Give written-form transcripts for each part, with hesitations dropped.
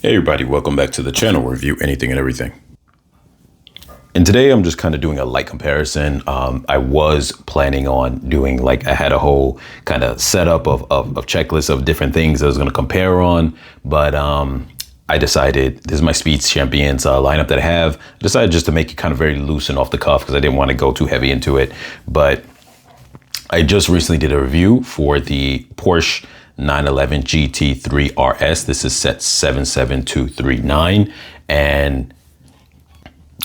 Hey everybody, welcome back to the channel, review anything and everything. And today I'm just kind of doing a light comparison. I was planning on doing I had a whole kind of setup of checklists of different things I was going to compare on, but I decided, this is my Speed Champions lineup that I have. I decided just to make it kind of very loose and off the cuff because I didn't want to go too heavy into it. But I just recently did a review for the Porsche 911 GT3 RS. This is set 77239, and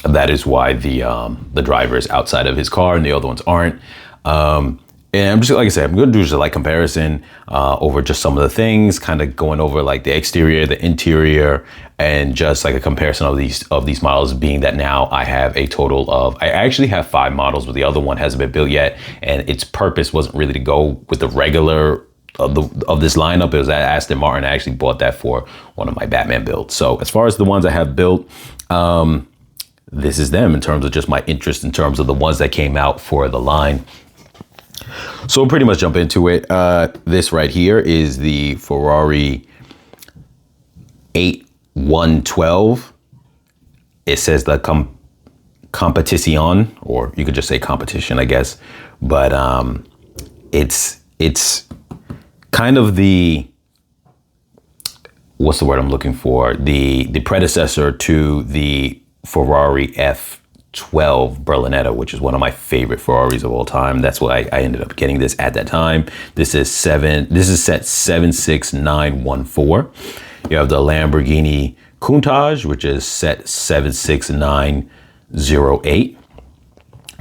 that is why the driver is outside of his car and the other ones aren't. And I'm just, like I said, I'm going to do just a light comparison over just some of the things, kind of going over like the exterior, the interior, and just like a comparison of these models, being that now I have a total of, I actually have 5 models, but the other one hasn't been built yet, and its purpose wasn't really to go with the regular of this lineup. It was at Aston Martin. I actually bought that for one of my Batman builds. So as far as the ones I have built, this is them in terms of just my interest in terms of the ones that came out for the line. So we'll pretty much jump into it. This right here is the Ferrari 8112. It says the Competizione, or you could just say competition, I guess. But it's kind of the, what's the word I'm looking for? The predecessor to the Ferrari F12 Berlinetta, which is one of my favorite Ferraris of all time. That's why I ended up getting this at that time. This is set 76914. You have the Lamborghini Countach, which is set 76908.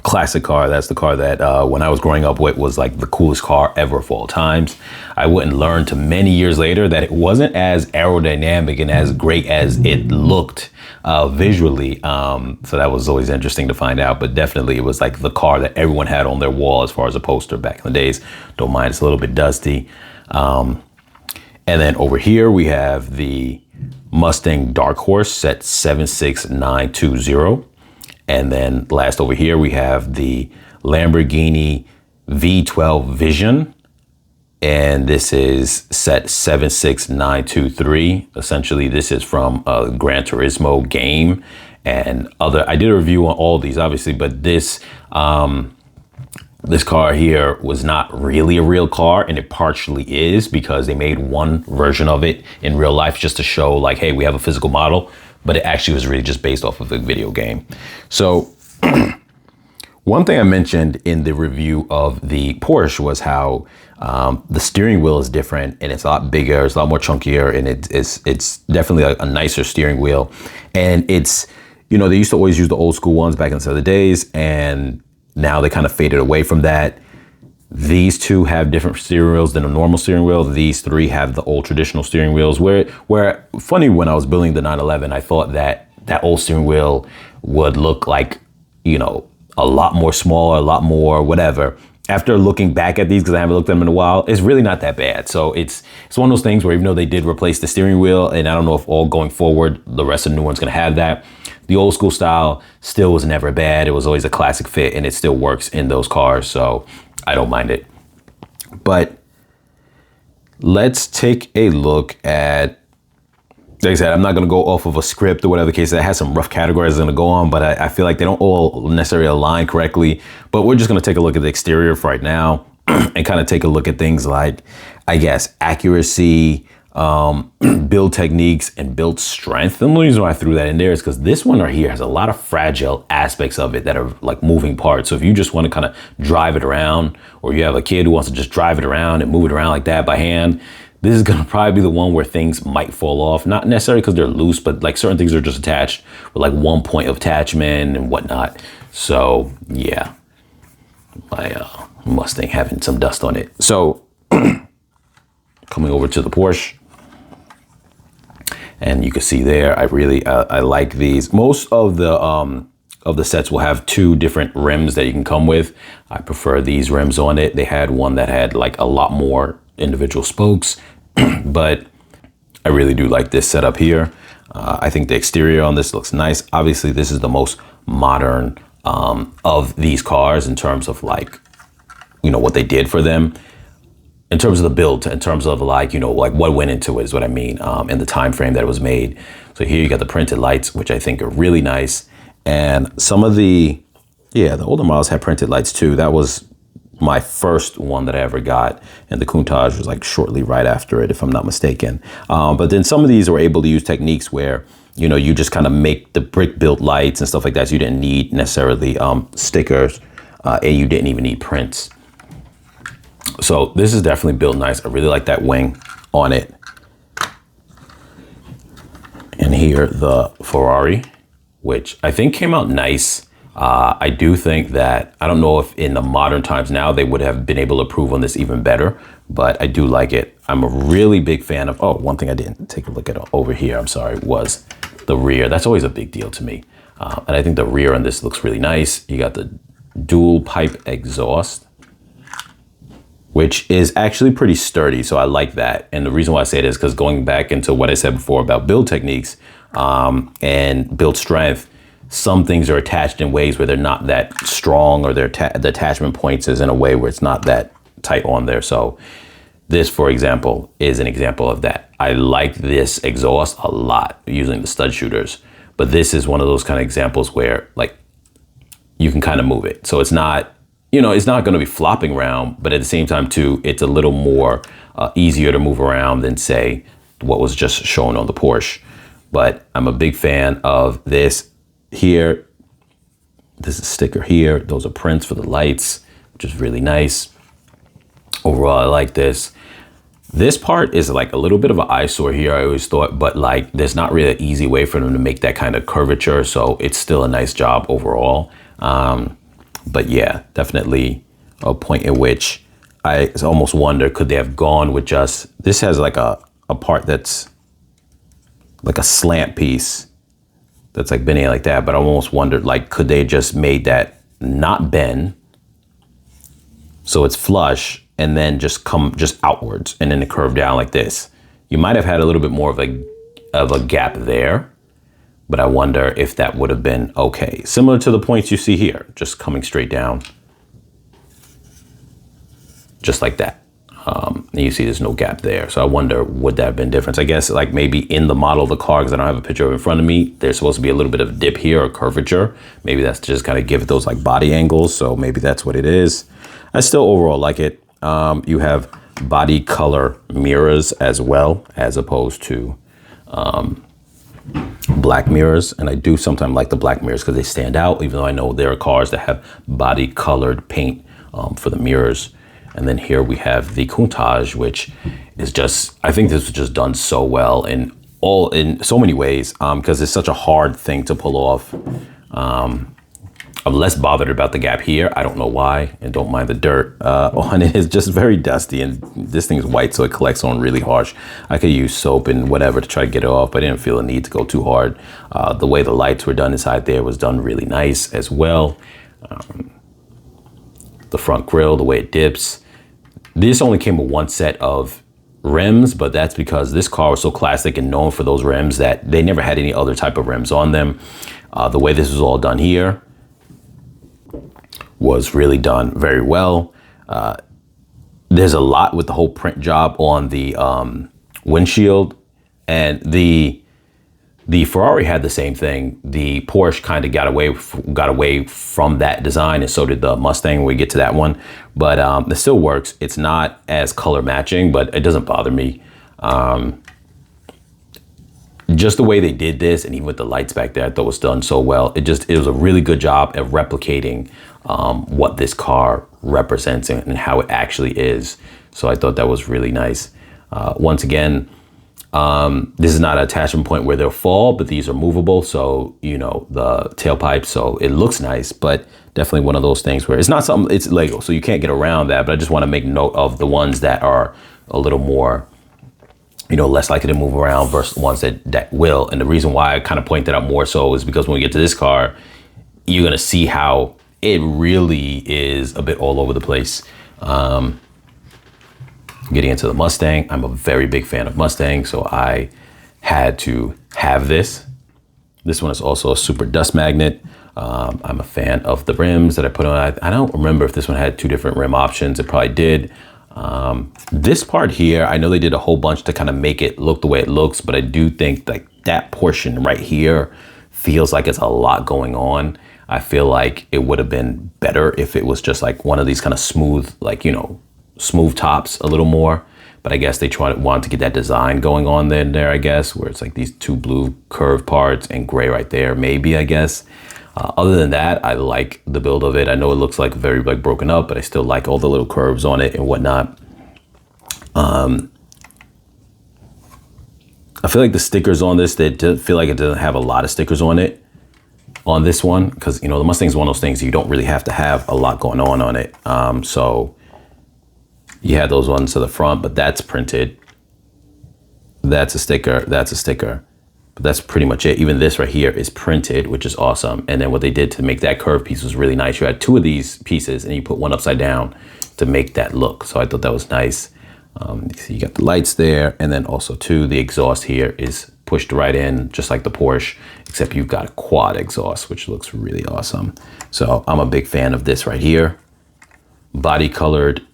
Classic car. That's the car that when I was growing up with was like the coolest car ever of all times. I wouldn't learn to many years later that it wasn't as aerodynamic and as great as it looked visually. So that was always interesting to find out, but definitely it was like the car that everyone had on their wall as far as a poster back in the days. Don't mind, it's a little bit dusty. And then over here we have the Mustang Dark Horse set 76920. And then last over here, we have the Lamborghini V12 Vision. And this is set 76923. Essentially, this is from a Gran Turismo game and I did a review on all these, obviously, but this car here was not really a real car, and it partially is because they made one version of it in real life just to show like, hey, we have a physical model. But it actually was really just based off of the video game. So one thing I mentioned in the review of the Porsche was how the steering wheel is different, and it's a lot bigger, it's a lot more chunkier, and it's definitely a nicer steering wheel. And it's, you know, they used to always use the old school ones back in the other days, and now they kind of faded away from that. These two have different steering wheels than a normal steering wheel. These three have the old traditional steering wheels where funny, when I was building the 911, I thought that old steering wheel would look like, you know, a lot more smaller, a lot more whatever. After looking back at these, because I haven't looked at them in a while, it's really not that bad. So it's one of those things where even though they did replace the steering wheel, and I don't know if all going forward, the rest of the new one's gonna have that, the old school style still was never bad. It was always a classic fit, and it still works in those cars. So I don't mind it. But let's take a look at, like I said, I'm not going to go off of a script or whatever the case. That has some rough categories I'm going to go on, but I feel like they don't all necessarily align correctly. But we're just going to take a look at the exterior for right now and kind of take a look at things like, I guess, accuracy, build techniques, and build strength. And the reason why I threw that in there is because this one right here has a lot of fragile aspects of it that are like moving parts. So if you just want to kind of drive it around, or you have a kid who wants to just drive it around and move it around like that by hand, this is going to probably be the one where things might fall off. Not necessarily because they're loose, but like certain things are just attached with like one point of attachment and whatnot. So yeah, my Mustang having some dust on it. So coming over to the Porsche, and you can see there, I like these. Most of the sets will have 2 different rims that you can come with. I prefer these rims on it. They had one that had like a lot more individual spokes, but I really do like this setup here. I think the exterior on this looks nice. Obviously, this is the most modern of these cars in terms of like, you know, what they did for them. in terms of the build, in terms of like, you know, like what went into it is what I mean, and the time frame that it was made. So here you got the printed lights, which I think are really nice. And some of the older models had printed lights too. That was my first one that I ever got. And the Countach was like shortly right after it, if I'm not mistaken. But then some of these were able to use techniques where, you know, you just kind of make the brick built lights and stuff like that. So you didn't need necessarily stickers, and you didn't even need prints. So this is definitely built nice. I really like that wing on it. And here the Ferrari, which I think came out nice. I do think that, I don't know if in the modern times now they would have been able to improve on this even better, but I do like it. I'm a really big fan of, oh, one thing I didn't take a look at over here, I'm sorry, was the rear. That's always a big deal to me. And I think the rear on this looks really nice. You got the dual pipe exhaust, which is actually pretty sturdy. So I like that. And the reason why I say it is because going back into what I said before about build techniques and build strength, some things are attached in ways where they're not that strong, or the attachment points is in a way where it's not that tight on there. So this, for example, is an example of that. I like this exhaust a lot using the stud shooters, but this is one of those kind of examples where like you can kind of move it. So it's not, you know, it's not going to be flopping around, but at the same time too, it's a little more easier to move around than say what was just shown on the Porsche. But I'm a big fan of this here. This is a sticker here. Those are prints for the lights, which is really nice. Overall, I like this. This part is like a little bit of an eyesore here, I always thought, but like there's not really an easy way for them to make that kind of curvature. So it's still a nice job overall. But yeah, definitely a point at which I almost wonder, could they have gone with just, this has like a part that's like a slant piece that's like bending like that, but I almost wondered, like, could they just made that not bend so it's flush and then just come just outwards and then it curve down like this? You might have had a little bit more of a gap there, but I wonder if that would have been okay. Similar to the points you see here, just coming straight down, just like that. And you see there's no gap there. So I wonder, would that have been different? I guess like maybe in the model of the car, because I don't have a picture of it in front of me, there's supposed to be a little bit of dip here or curvature. Maybe that's to just kind of give it those like body angles. So maybe that's what it is. I still overall like it. You have body color mirrors as well, as opposed to black mirrors. And I do sometimes like the black mirrors because they stand out, even though I know there are cars that have body colored paint for the mirrors. And then here we have the Countach, which is just, I think this was just done so well in so many ways, because it's such a hard thing to pull off. I'm less bothered about the gap here. I don't know why, and don't mind the dirt on it. It's just very dusty, and this thing is white, so it collects on really harsh. I could use soap and whatever to try to get it off, but I didn't feel a need to go too hard. The way the lights were done inside there was done really nice as well. The front grille, the way it dips. This only came with one set of rims, but that's because this car was so classic and known for those rims that they never had any other type of rims on them. The way this was all done here was really done very well. There's a lot with the whole print job on the windshield, and the Ferrari had the same thing. The Porsche kind of got away from that design, and so did the Mustang when we get to that one. But it still works. It's not as color matching, but it doesn't bother me. Just the way they did this, and even with the lights back there, I thought was done so well. It was a really good job at replicating what this car represents and how it actually is. So I thought that was really nice. Once again, this is not an attachment point where they'll fall, but these are movable. So, you know, the tailpipe, so it looks nice, but definitely one of those things where it's not something, it's Lego, so you can't get around that. But I just want to make note of the ones that are a little more, you know, less likely to move around versus ones that will. And the reason why I kind of point that out more so is because when we get to this car, you're going to see how it really is a bit all over the place. Getting into the Mustang, I'm a very big fan of Mustang, so I had to have this. This one is also a super dust magnet. I'm a fan of the rims that I put on. I don't remember if this one had two different rim options. It probably did. This part here, I know they did a whole bunch to kind of make it look the way it looks, but I do think like that portion right here feels like it's a lot going on. I feel like it would have been better if it was just like one of these kind of smooth, like, you know, smooth tops a little more. But I guess they wanted to get that design going on there, I guess, where it's like these two blue curved parts and gray right there, maybe, I guess. Other than that, I like the build of it. I know it looks like very like broken up, but I still like all the little curves on it and whatnot. I feel like the stickers on this, they feel like it doesn't have a lot of stickers on it on this one, because, you know, the Mustang is one of those things you don't really have to have a lot going on it. So you have those ones to the front, but that's printed. That's a sticker. That's a sticker. But that's pretty much it. Even this right here is printed, which is awesome. And then what they did to make that curved piece was really nice. You had two of these pieces and you put one upside down to make that look. So I thought that was nice. So you got the lights there, and then also too, the exhaust here is pushed right in, just like the Porsche, except you've got a quad exhaust, which looks really awesome. So I'm a big fan of this right here. Body colored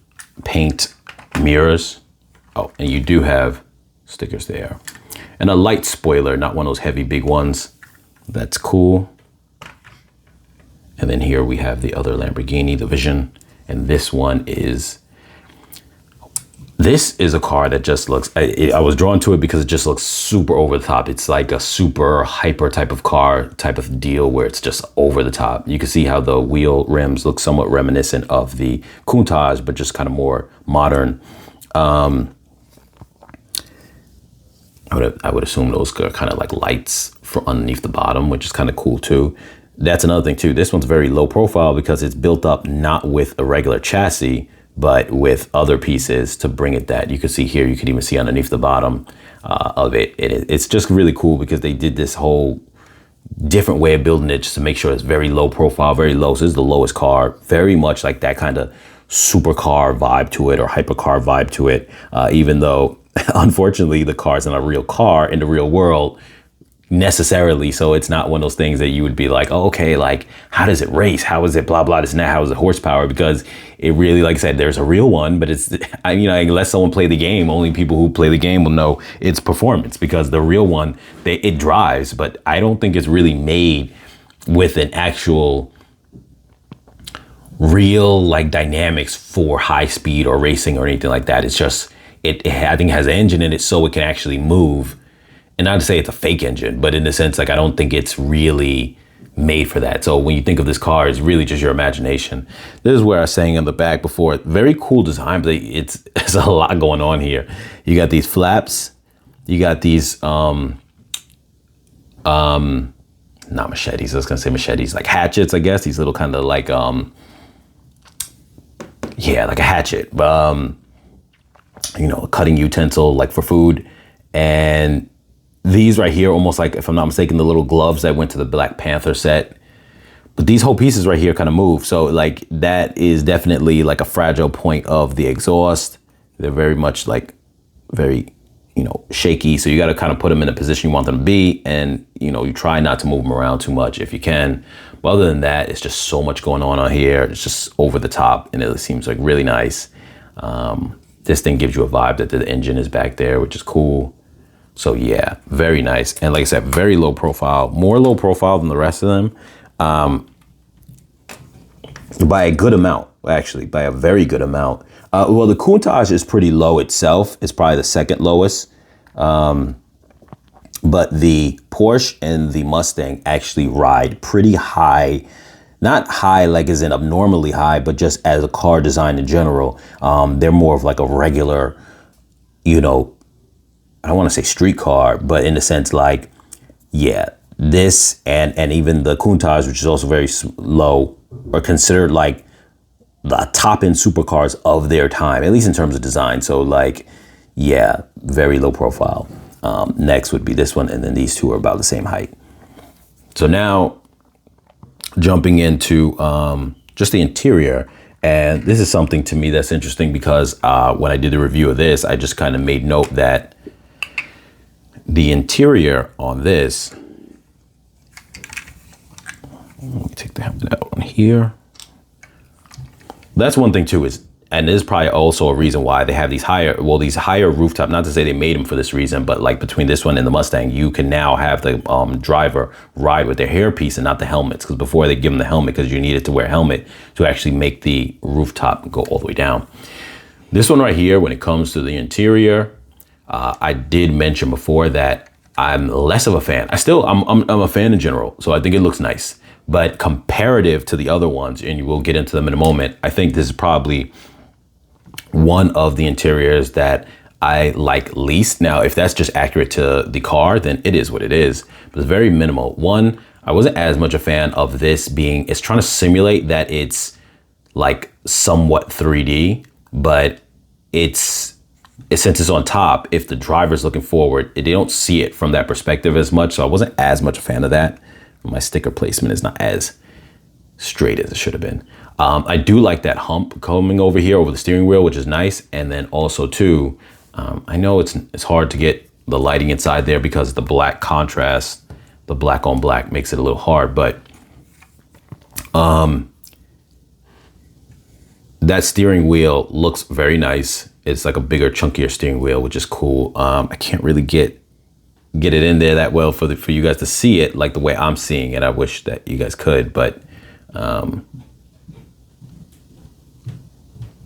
paint mirrors. Oh, and you do have stickers there. And a light spoiler, not one of those heavy big ones. That's cool. And then here we have the other Lamborghini, the Vision. And this one is, this is a car that just looks, I was drawn to it because it just looks super over the top. It's like a super hyper type of car type of deal where it's just over the top. You can see how the wheel rims look somewhat reminiscent of the Countach, but just kind of more modern. I would assume those are kind of like lights for underneath the bottom, which is kind of cool too. That's another thing too. This one's very low profile because it's built up not with a regular chassis, but with other pieces to bring it that. You can see here, you can even see underneath the bottom of it. It's just really cool because they did this whole different way of building it just to make sure it's very low profile, very low. So this is the lowest car, very much like that kind of supercar vibe to it or hypercar vibe to it, even though unfortunately the car is not a real car in the real world necessarily. So it's not one of those things that you would be like, oh, okay, like how does it race? How is it blah, blah, this and that? How is it horsepower? Because it really, like I said, there's a real one, but it's, you know, unless someone play the game, only people who play the game will know its performance, because the real one, it drives, but I don't think it's really made with an actual real like dynamics for high speed or racing or anything like that. It's just, I think it has an engine in it so it can actually move. And not to say it's a fake engine, but in the sense, like, I don't think it's really made for that. So when you think of this car, it's really just your imagination. This is where I was saying in the back before, very cool design, but it's a lot going on here. You got these flaps, you got these, not machetes, I was gonna say machetes, like hatchets, I guess, these little kind of like, yeah, like a hatchet, you know, a cutting utensil, like for food. And these right here, almost like, if I'm not mistaken, the little gloves that went to the Black Panther set. But these whole pieces right here kind of move. So like that is definitely like a fragile point of the exhaust. They're very much like very, you know, shaky. So you got to kind of put them in the position you want them to be. And, you know, you try not to move them around too much if you can. But other than that, it's just so much going on here. It's just over the top and it seems like really nice. This thing gives you a vibe that the engine is back there, which is cool. So yeah, very nice. And like I said, very low profile, more low profile than the rest of them. By a good amount, actually, by a very good amount. Well, the Countach is pretty low itself. It's probably the second lowest. But the Porsche and the Mustang actually ride pretty high. Not high like as in abnormally high, but just as a car design in general. They're more of like a regular, you know, I don't want to say street car, but in the sense like, yeah, this and even the Countach, which is also very low, are considered like the top end supercars of their time, at least in terms of design. So like, yeah, very low profile. Next would be this one. And then these two are about the same height. So now jumping into just the interior. And this is something to me that's interesting because when I did the review of this, I just kind of made note that the interior on this, let me take the helmet out on here. That's one thing too, is and there's probably also a reason why they have these higher rooftop, not to say they made them for this reason, but like between this one and the Mustang, you can now have the driver ride with their hairpiece and not the helmets, because before they give them the helmet because you needed to wear a helmet to actually make the rooftop go all the way down. This one right here, when it comes to the interior, I did mention before that I'm less of a fan. I'm a fan in general, so I think it looks nice. But comparative to the other ones, and we'll get into them in a moment, I think this is probably one of the interiors that I like least. Now, if that's just accurate to the car, then it is what it is. But it's very minimal. One, I wasn't as much a fan of this being, it's trying to simulate that it's like somewhat 3D, but since it's on top, if the driver's looking forward, they don't see it from that perspective as much. So I wasn't as much a fan of that. My sticker placement is not as straight as it should have been. I do like that hump coming over here over the steering wheel, which is nice. And then also too, I know it's hard to get the lighting inside there because the black contrast, the black on black makes it a little hard, but that steering wheel looks very nice. It's like a bigger, chunkier steering wheel, which is cool. I can't really get it in there that well for you guys to see it like the way I'm seeing it. I wish that you guys could, but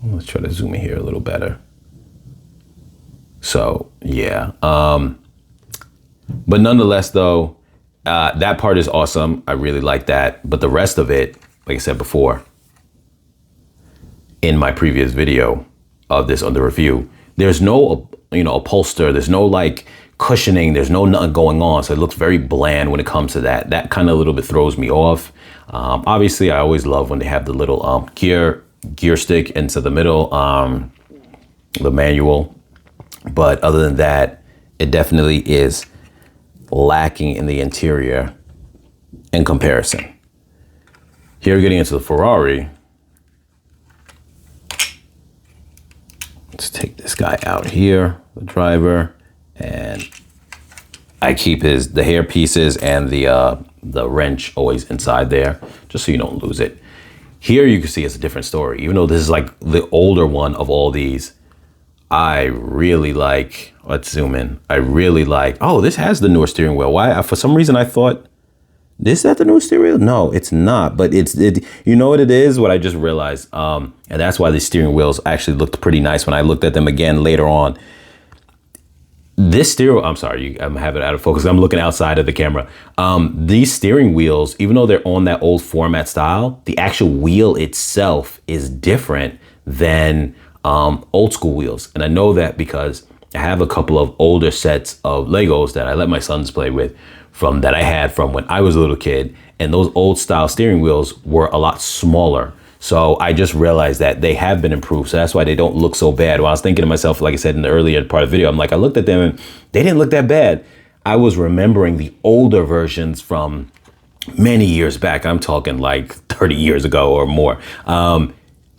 let's try to zoom in here a little better. So yeah, but nonetheless though, that part is awesome. I really like that. But the rest of it, like I said before, in my previous video of this on the review, there's no, upholster, there's no like cushioning, there's nothing going on. So it looks very bland when it comes to that. That kind of a little bit throws me off. Obviously, I always love when they have the little gear stick into the middle, the manual. But other than that, it definitely is lacking in the interior in comparison. Here, getting into the Ferrari. Let's take this guy out here, the driver, and I keep the hair pieces and the wrench always inside there, just so you don't lose it. Here you can see it's a different story. Even though this is like the older one of all these, I really like, let's zoom in. I really like, oh, this has the newer steering wheel. Why? For some reason I thought, is that the new steering wheel? No, it's not, but you know what it is? What I just realized. And that's why the steering wheels actually looked pretty nice when I looked at them again later on. This steering, I'm sorry, I'm having it out of focus. I'm looking outside of the camera. These steering wheels, even though they're on that old format style, the actual wheel itself is different than old school wheels. And I know that because I have a couple of older sets of Legos that I let my sons play with that I had from when I was a little kid. And those old style steering wheels were a lot smaller. So I just realized that they have been improved. So that's why they don't look so bad. Well, I was thinking to myself, like I said in the earlier part of the video, I'm like, I looked at them and they didn't look that bad. I was remembering the older versions from many years back. I'm talking like 30 years ago or more.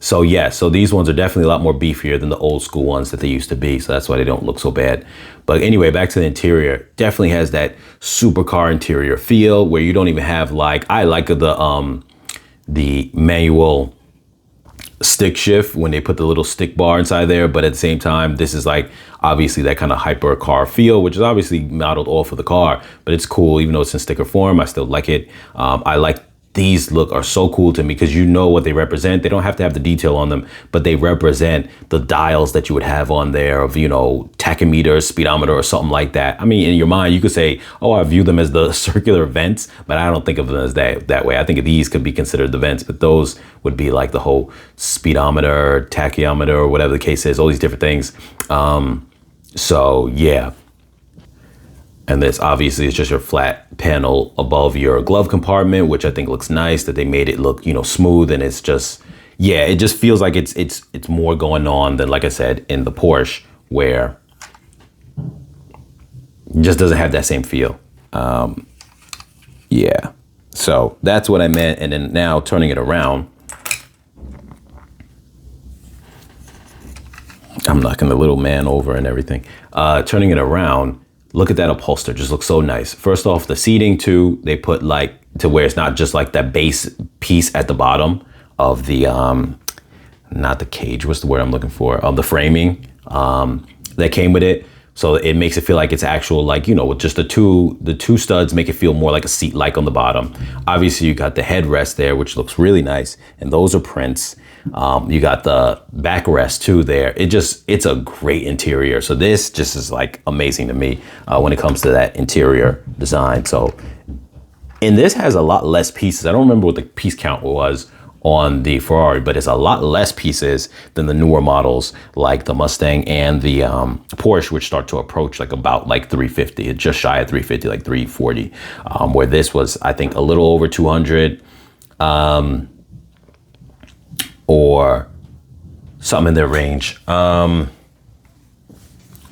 So yeah, so these ones are definitely a lot more beefier than the old school ones that they used to be. So that's why they don't look so bad. But anyway, back to the interior, definitely has that supercar interior feel where you don't even have I like the manual stick shift when they put the little stick bar inside there. But at the same time, this is like obviously that kind of hyper car feel, which is obviously modeled off of the car, but it's cool. Even though it's in sticker form, I still like it. I like these are so cool to me because you know what they represent. They don't have to have the detail on them, but they represent the dials that you would have on there of, tachometer, speedometer, or something like that. I mean, in your mind, you could say, oh, I view them as the circular vents, but I don't think of them as that way. I think these could be considered the vents, but those would be like the whole speedometer, tachyometer, or whatever the case is, all these different things. So yeah. And this obviously is just your flat panel above your glove compartment, which I think looks nice that they made it look, smooth. And it's just, yeah, it just feels like it's more going on than, like I said, in the Porsche, where it just doesn't have that same feel. Yeah, so that's what I meant. And then now turning it around, I'm knocking the little man over and everything. Turning it around, look at that upholster, just looks so nice. First off, the seating too, they put to where it's not just like that base piece at the bottom of the not the cage, what's the word I'm looking for? The framing that came with it. So it makes it feel like it's actual, like, you know, with just the two studs make it feel more like a seat, like on the bottom. Obviously you got the headrest there, which looks really nice. And those are prints. You got the backrest too there. It's a great interior. So this just is like amazing to me when it comes to that interior design. So, and this has a lot less pieces. I don't remember what the piece count was on the Ferrari, but it's a lot less pieces than the newer models like the Mustang and the Porsche, which start to approach like about like 350. It's just shy of 350, like 340, where this was, I think, a little over 200 or something in their range.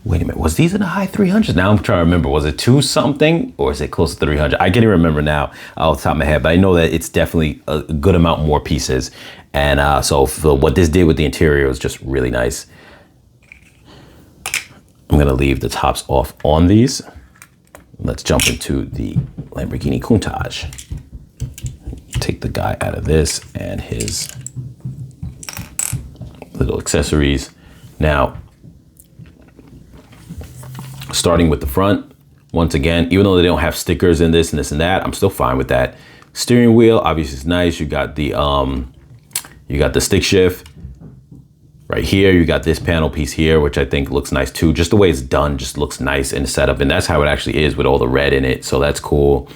Wait a minute, was these in the high 300s? Now I'm trying to remember, was it 2 something or is it close to 300? I can't even remember now off the top of my head, but I know that it's definitely a good amount more pieces. And so for what this did with the interior was just really nice. I'm gonna leave the tops off on these. Let's jump into the Lamborghini Countach. Take the guy out of this and his little accessories. Now, starting with the front, once again, even though they don't have stickers in this and this and that, I'm still fine with that. Steering wheel, obviously, is nice. You got the stick shift right here. You got this panel piece here, which I think looks nice too. Just the way it's done just looks nice in the setup, and that's how it actually is with all the red in it. So that's cool.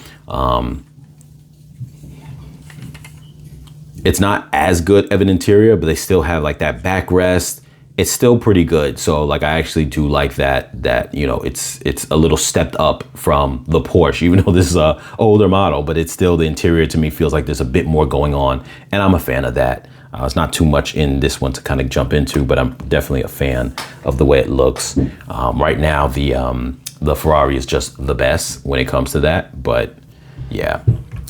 It's not as good of an interior, but they still have like that backrest. It's still pretty good. So like, I actually do like that, you know, it's a little stepped up from the Porsche, even though this is a older model, but it's still, the interior to me feels like there's a bit more going on. And I'm a fan of that. It's not too much in this one to kind of jump into, but I'm definitely a fan of the way it looks. Right now, the Ferrari is just the best when it comes to that, but yeah.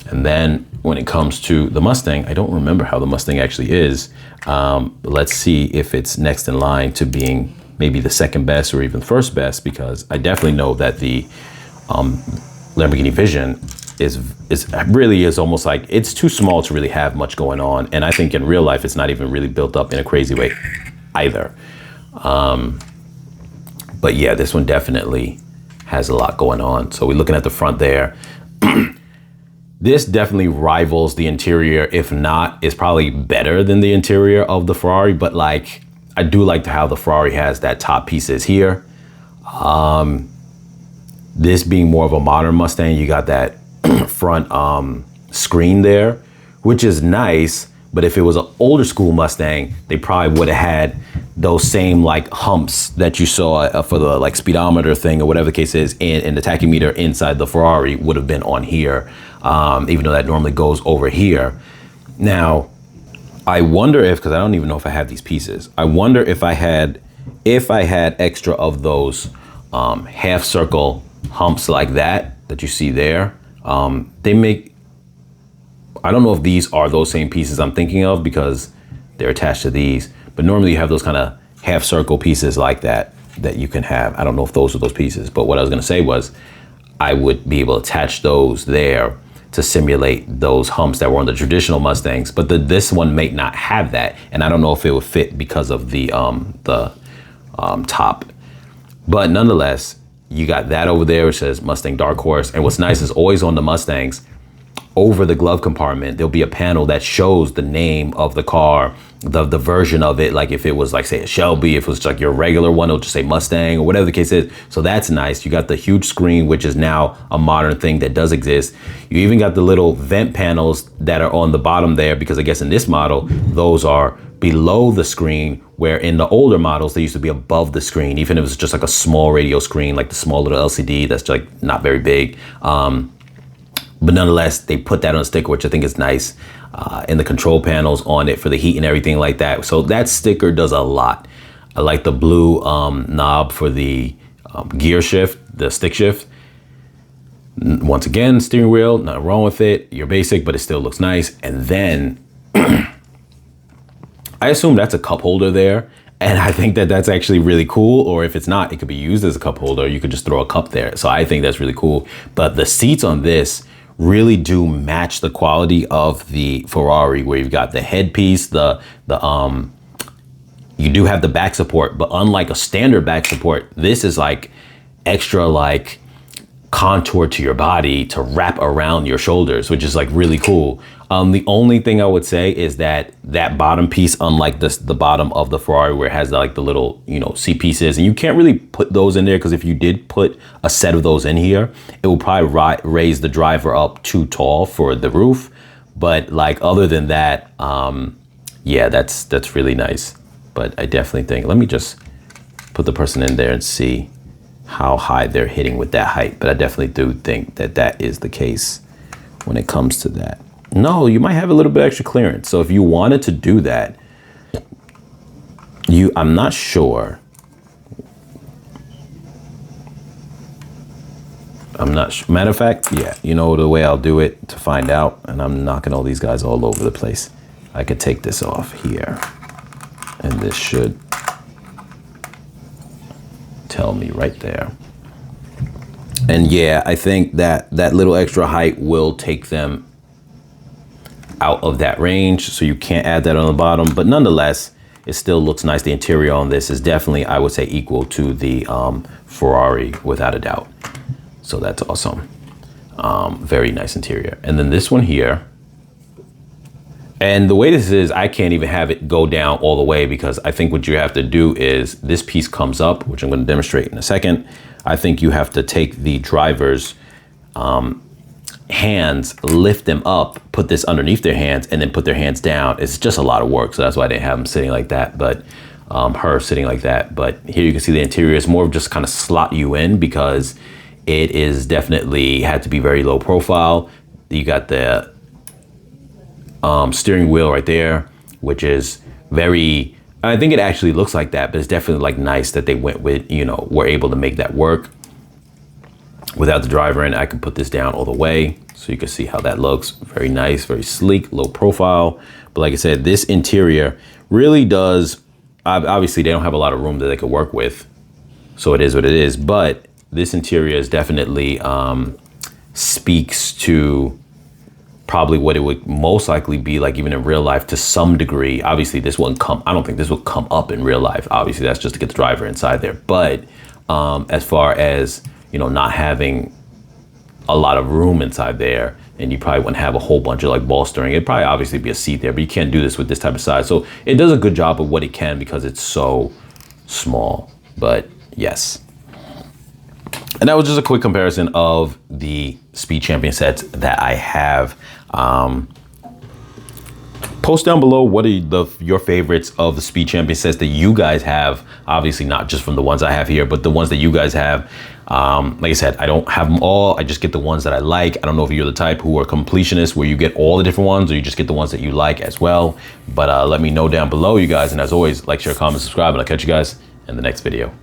And then when it comes to the Mustang, I don't remember how the Mustang actually is. Let's see if it's next in line to being maybe the second best or even first best, because I definitely know that the Lamborghini Vision is really almost like, it's too small to really have much going on. And I think in real life, it's not even really built up in a crazy way either. But yeah, this one definitely has a lot going on. So we're looking at the front there. This definitely rivals the interior. If not, it's probably better than the interior of the Ferrari, but like, I do like how the Ferrari has that top pieces here. This being more of a modern Mustang, you got that front screen there, which is nice. But if it was an older school Mustang, they probably would have had those same like humps that you saw for the like speedometer thing or whatever the case is, and the tachymeter inside the Ferrari would have been on here, even though that normally goes over here. Now, I wonder if, because I don't even know if I have these pieces, I wonder if I had extra of those half circle humps like that you see there. They make, I don't know if these are those same pieces I'm thinking of because they're attached to these, but normally you have those kind of half circle pieces like that you can have. I don't know if those are those pieces, but what I was gonna say was I would be able to attach those there to simulate those humps that were on the traditional Mustangs, but this one may not have that. And I don't know if it would fit because of the top, but nonetheless, you got that over there, which says Mustang Dark Horse. And what's nice is always on the Mustangs, over the glove compartment, there'll be a panel that shows the name of the car, the version of it. Like if it was like, say, a Shelby, if it was like your regular one, it'll just say Mustang or whatever the case is. So that's nice. You got the huge screen, which is now a modern thing that does exist. You even got the little vent panels that are on the bottom there, because I guess in this model, those are below the screen, where in the older models, they used to be above the screen, even if it was just like a small radio screen, like the small little LCD that's like not very big. But nonetheless, they put that on a sticker, which I think is nice. And the control panels on it for the heat and everything like that. So that sticker does a lot. I like the blue knob for the gear shift, the stick shift. Once again, steering wheel, nothing wrong with it. You're basic, but it still looks nice. And then I assume that's a cup holder there. And I think that that's actually really cool. Or if it's not, it could be used as a cup holder. You could just throw a cup there. So I think that's really cool. But the seats on this really do match the quality of the Ferrari, where you've got the headpiece, the You do have the back support, but unlike a standard back support, this is like extra like contour to your body to wrap around your shoulders, which is like really cool. The only thing I would say is that bottom piece, unlike the bottom of the Ferrari where it has like the little, you know, seat pieces, and you can't really put those in there because if you did put a set of those in here, it will probably raise the driver up too tall for the roof. But like other than that, yeah, that's really nice. But I definitely think, let me just put the person in there and see how high they're hitting with that height. But I definitely do think that that is the case when it comes to that. No, you might have a little bit extra clearance. So if you wanted to do that, I'm not sure. Matter of fact, yeah, you know the way I'll do it to find out, and I'm knocking all these guys all over the place. I could take this off here, and this should tell me right there. And yeah, I think that little extra height will take them out of that range, so you can't add that on the bottom, but nonetheless, it still looks nice. The interior on this is definitely, I would say, equal to the Ferrari without a doubt. So that's awesome. Very nice interior. And then this one here, and the way this is, I can't even have it go down all the way because I think what you have to do is this piece comes up, which I'm going to demonstrate in a second. I think you have to take the driver's hands, lift them up, put this underneath their hands, and then put their hands down. It's just a lot of work, so that's why I didn't have them sitting like that, but her sitting like that. But here you can see the interior is more of just kind of slot you in because it is definitely had to be very low profile. You got the steering wheel right there, which is very, I think it actually looks like that, but it's definitely like nice that they went with, you know, were able to make that work. Without the driver in, I can put this down all the way so you can see how that looks. Very nice, very sleek, low profile. But like I said, this interior really does, obviously they don't have a lot of room that they could work with, so it is what it is. But this interior is definitely speaks to probably what it would most likely be like even in real life to some degree. Obviously this wouldn't come, I don't think this would come up in real life. Obviously that's just to get the driver inside there. But as far as, you know, not having a lot of room inside there, and you probably wouldn't have a whole bunch of like bolstering. It'd probably obviously be a seat there, but you can't do this with this type of size. So it does a good job of what it can because it's so small. But yes. And that was just a quick comparison of the Speed Champion sets that I have. Post down below what are your favorites of the Speed Champion sets that you guys have. Obviously not just from the ones I have here, but the ones that you guys have. Like I said, I don't have them all. I just get the ones that I like. I don't know if you're the type who are completionists where you get all the different ones or you just get the ones that you like as well. But let me know down below, you guys. And as always, like, share, comment, subscribe, and I'll catch you guys in the next video.